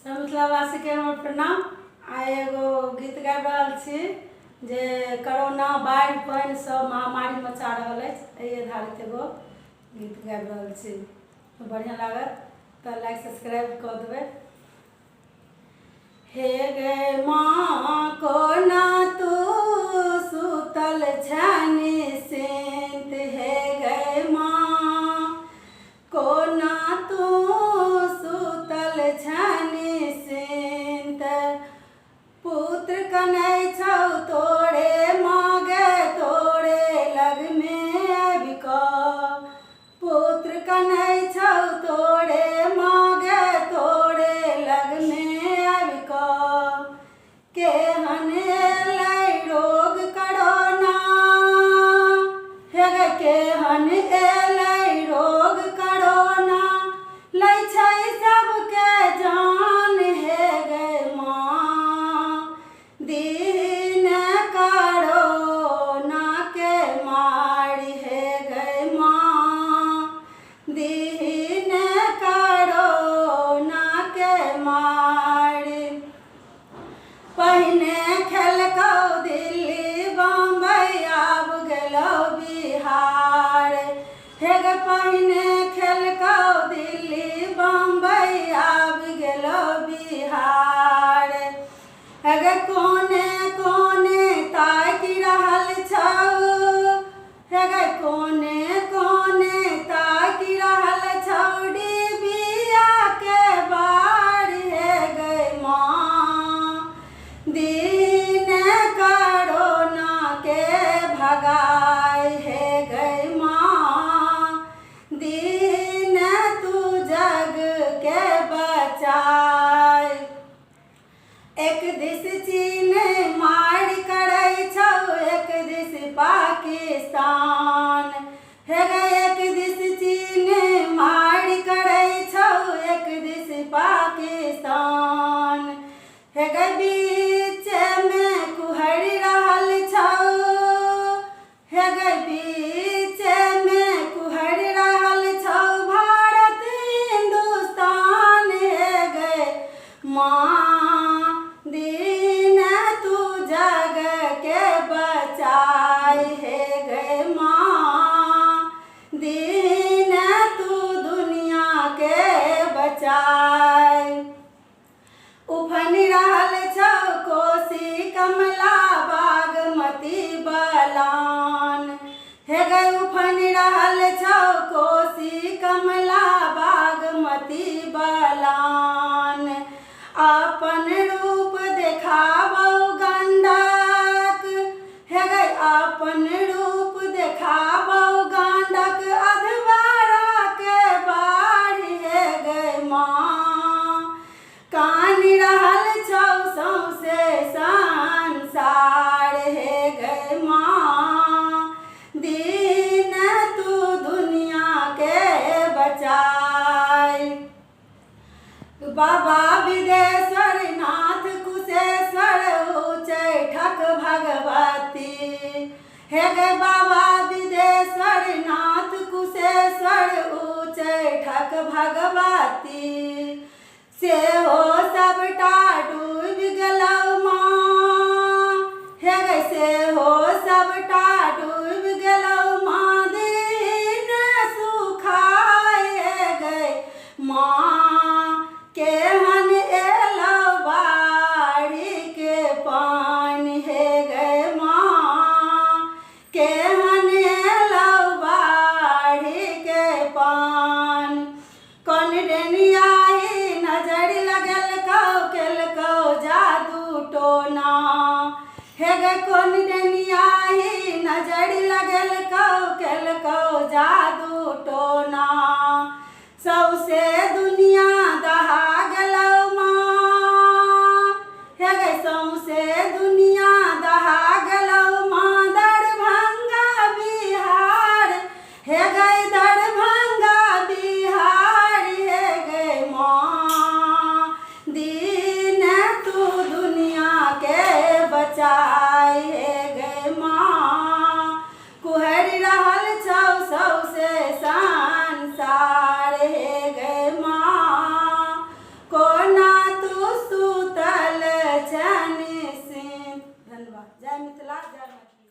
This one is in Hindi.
सब मिथिलावासी के हमर प्रणाम। आइ एगो गीत गाबि रहल छी जे कोरोना बाढ़ि पानि सब महामारी मचा रहल अछि, एहि आधारित एगो गीत गाबि रहल छी। बढ़िया लागत तऽ लाइक सब्सक्राइब कऽ देबै। हे गे माँ कोना तू सुतल छ निश्चिंत, हे गे माँ कोना तू सुतल छ निश्चिंत, पुत्र कनै छौ तोरे मागे तोरे लग में आबि कऽ, पुत्र कनै छौ तोरे मागे तोरे लग में आबि कऽ, केहन एलै रोग कोरोना, हे गे केहन एलै रोग कोरोना, लै छै सबके जान, हे गे माँ दीन कोरोना के मारि, हे गे माँ दीन कोरोना के मारि। पहिने खेलकौ दिल्ली बम्बई आब गेलौ बिहार, हे गे पहिने खेलकौ दिल्ली बम्बई आब गेलौ बिहार, हे गे कोने कोने ताकि रहल छौ, हे गे कोने कोने ताकि रहल छौ डिबिया के बार, हे गे माँ दीन कोरोना के भगाय, हे गे माँ दीन तू जग के बचाय। एक दिस चीन मारि करै छौ एक दिस पाकिस्तान, हे गे एक दिस चीन मारि करै छौ एक दिस पाकिस्तान, हे गे बीच में कुहरि रहल छौ, हे गे बीच में कुहरि रहल छौ भारत हिंदुस्तान, हे गे माँ दीन तू जग के बचाय, हे गे माँ दीन तू दुनिया के बचाय। उफनि रहल छौ कोसी कमला बागमती बलान, हे गे उफनि रहल छौ कोसी कमला बागमती बलान, अपन रूप देखाबौ गंडक, हे गे अपन रूप देखाबौ गंडक अधवारा के बाढ़ि, हे गे माँ कानि रहल छौ सौंसे संसार, हे गे माँ दीन तू दुनिया के बचाय। बाबा विदेश्वर नाथ कुशेश्वर उच्चैठक भगवती, हे गे बाबा विदेश्वर नाथ कुशेश्वर उच्चैठक भगवती, सेहो सबटा डूबि गेलौ माँ, हे गे सेहो सबटा डूबि गेलौ माँ दीन सुखाय, हे गे माँ केहन एलौ बाढ़ि के पानि, हे गे माँ केहन एलौ बाढ़ि के पानि, कौन डेनियाही नजरि लगेलकौ केलकौ जादू टोना, हे गे कौन डेनियाही नजरि लगेलकौ केलकौ जादू टोना, सौसे दुनिया दहा गेलौ माँ, हे गे सौसे दुनिया दहा गेलौ माँ दरभंगा बिहार, हे गे दरभंगा बिहार, हे गे माँ दीन तू दुनिया के बचाय, हे गे माँ कुहरि रहल छौ सौसे संसार, हे गे माँ धन्यवाद। जय मिथिला, जय मैथिली।